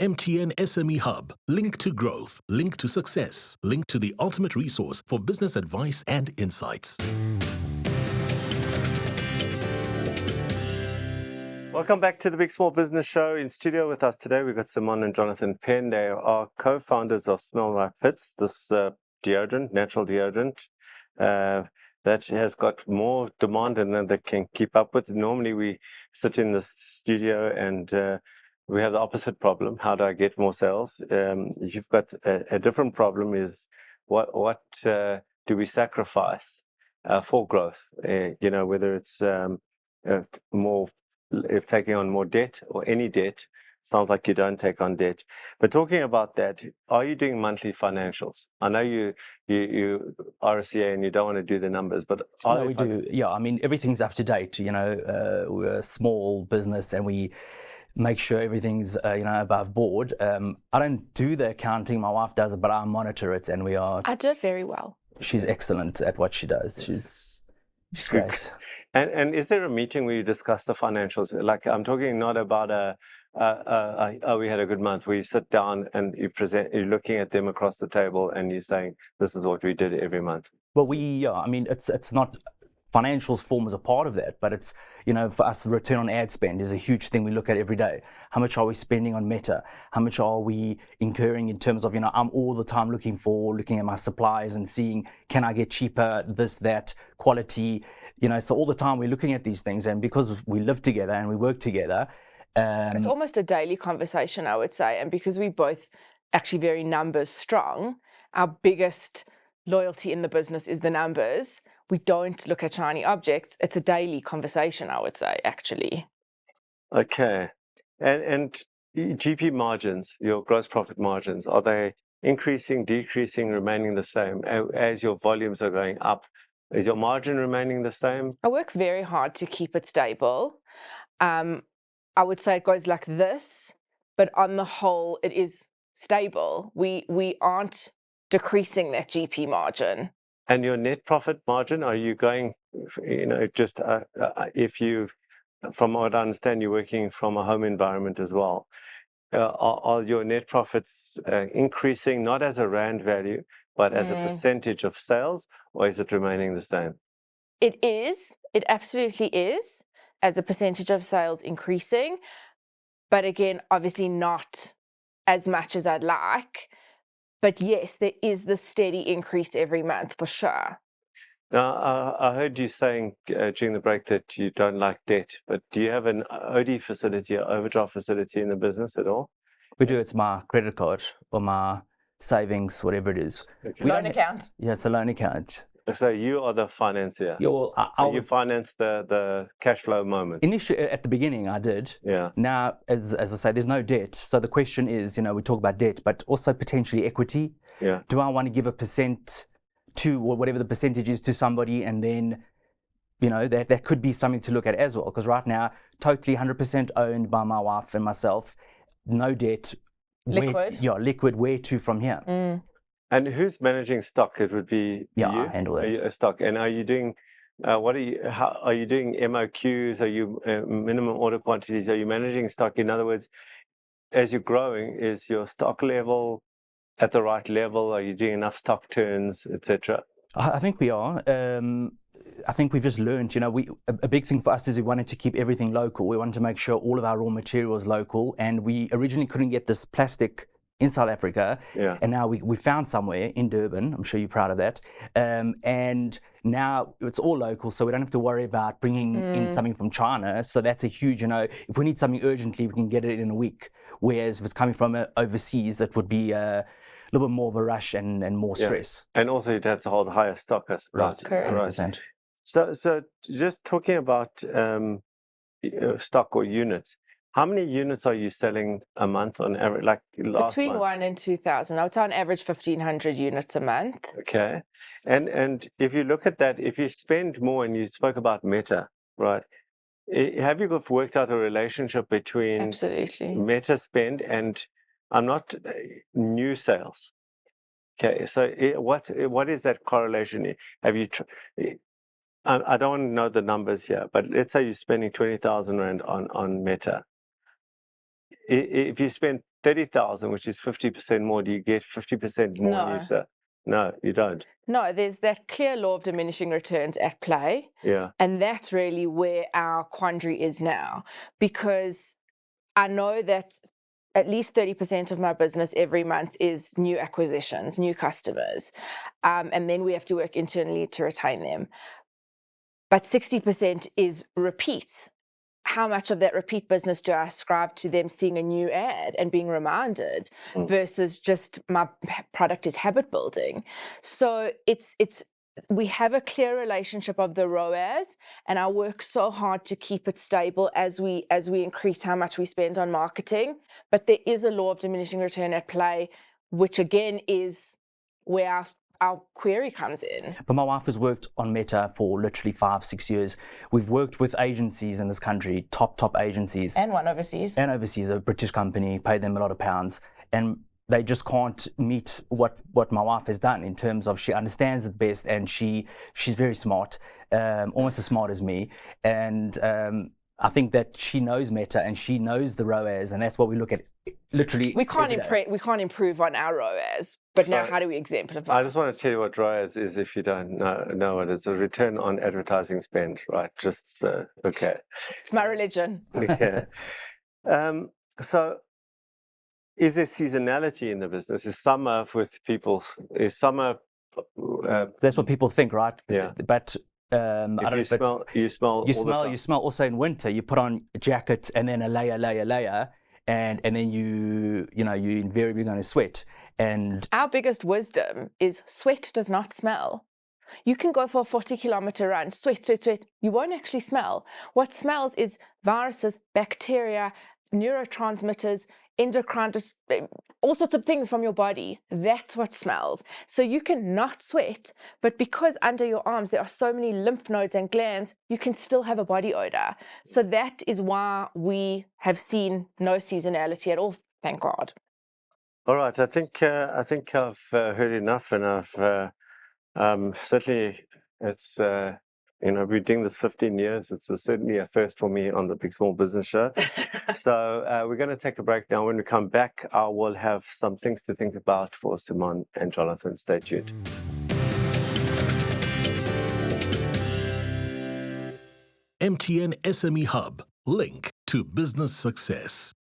MTN SME Hub. Link to growth. Link to success. Link to the ultimate resource for business advice and insights. Welcome back to the Big Small Business Show. In studio with us today, we've got Simone and Jonathan Penn. They are co-founders of Smell Mai Pits, this deodorant, natural deodorant, that has got more demand than they can keep up with. Normally, we sit in the studio and we have the opposite problem. How do I get more sales? You've got a different problem is what do we sacrifice for growth? Whether it's more, if taking on more debt or any debt. Sounds like you don't take on debt. But talking about that, are you doing monthly financials? I know you RCA and you don't want to do the numbers, but no, we do. Yeah, I mean, everything's up to date. We're a small business and we make sure everything's above board. I don't do the accounting, my wife does it, but I monitor it, and I do it very well. She's excellent at what she does. She's great. And is there a meeting where you discuss the financials? Like, I'm talking not about we had a good month, where you sit down and you're looking at them across the table and you're saying, this is what we did every month. Well, it's not, financials form as a part of that, but it's, for us, the return on ad spend is a huge thing we look at every day. How much are we spending on Meta? How much are we incurring in terms of, I'm all the time looking at my supplies and seeing, can I get cheaper, this, that, quality, so all the time we're looking at these things. And because we live together and we work together. It's almost a daily conversation, I would say. And because we both actually very numbers strong, our biggest loyalty in the business is the numbers. We don't look at shiny objects. It's a daily conversation, I would say, actually. Okay. And GP margins, your gross profit margins, are they increasing, decreasing, remaining the same as your volumes are going up? Is your margin remaining the same? I work very hard to keep it stable. I would say it goes like this, but on the whole, it is stable. We aren't decreasing that GP margin. And your net profit margin, are you going, if you, from what I understand, you're working from a home environment as well. Are your net profits increasing, not as a rand value, but as a percentage of sales, or is it remaining the same? It is. It absolutely is, as a percentage of sales increasing. But again, obviously not as much as I'd like. But yes, there is the steady increase every month for sure. Now, I heard you saying during the break that you don't like debt, but do you have an OD facility, or overdraft facility in the business at all? We do. It's my credit card or my savings, whatever it is. Okay. Loan account. Yeah, it's a loan account. So you are the financier. Yeah, well, you finance the cash flow moments. Initially, at the beginning, I did. Yeah. Now, as I say, there's no debt. So the question is, we talk about debt, but also potentially equity. Yeah. Do I want to give a percent to, or whatever the percentage is, to somebody, and then, that could be something to look at as well. Because right now, totally 100% owned by my wife and myself, no debt. Liquid. Liquid. Where to from here? And who's managing stock? It would be you? I handle that. Stock. And are you doing? Are you doing MOQs? Are you minimum order quantities? Are you managing stock? In other words, as you're growing, is your stock level at the right level? Are you doing enough stock turns, etc.? I think we are. I think we've just learned, a big thing for us is we wanted to keep everything local. We wanted to make sure all of our raw material is local, and we originally couldn't get this plastic in South Africa, and now we found somewhere in Durban. I'm sure you're proud of that. And now it's all local, so we don't have to worry about bringing in something from China. So that's a huge, if we need something urgently, we can get it in a week. Whereas if it's coming from overseas, it would be a little bit more of a rush and more stress. And also you'd have to hold higher stock, I suppose. Correct. Right. So just talking about stock or units, how many units are you selling a month on average? Like last Between month? 1 and 2,000. I would say on average 1,500 units a month. Okay. And if you look at that, if you spend more, and you spoke about Meta, right? Have you worked out a relationship between Absolutely. Meta spend and new sales? Okay. So what is that correlation? Have you? I don't want to know the numbers here, but let's say you're spending 20,000 Rand on Meta. if you spend 30,000, which is 50% more, do you get 50% more No. user? No, you don't. No, there's that clear law of diminishing returns at play. Yeah. And that's really where our quandary is now, because I know that at least 30% of my business every month is new acquisitions, new customers. And then we have to work internally to retain them. But 60% is repeats. How much of that repeat business do I ascribe to them seeing a new ad and being reminded versus just my product is habit building? So we have a clear relationship of the ROAS, and I work so hard to keep it stable as we increase how much we spend on marketing. But there is a law of diminishing return at play, which again is where our query comes in. But my wife has worked on Meta for literally 5-6 years. We've worked with agencies in this country, top agencies. And one overseas. And overseas, a British company, paid them a lot of pounds. And they just can't meet what my wife has done in terms of she understands it best, and she's very smart, almost as smart as me. And I think that she knows Meta and she knows the ROAS, and that's what we look at. Literally, we can't improve on our ROAS, but now how do we exemplify? I just want to tell you what ROAS is if you don't know it. It's a return on advertising spend, right? Just okay. It's my religion. Okay. So, is there seasonality in the business? Is summer with people? Is summer? That's what people think, right? Yeah. But you smell also in winter. You put on a jacket and then a layer, and then you invariably going to sweat. And our biggest wisdom is sweat does not smell. You can go for a 40-kilometer run, sweat. You won't actually smell. What smells is viruses, bacteria, neurotransmitters, endocrine, all sorts of things from your body. That's what smells. So you can not sweat, but because under your arms there are so many lymph nodes and glands, you can still have a body odor. So that is why we have seen no seasonality at all, thank God. All right, I think I've heard enough, and I've certainly it's we're doing this 15 years. It's certainly a first for me on the Big Small Business Show. So we're going to take a break now. When we come back, I will have some things to think about for Simone and Jonathan. Stay tuned. MTN SME Hub, link to business success.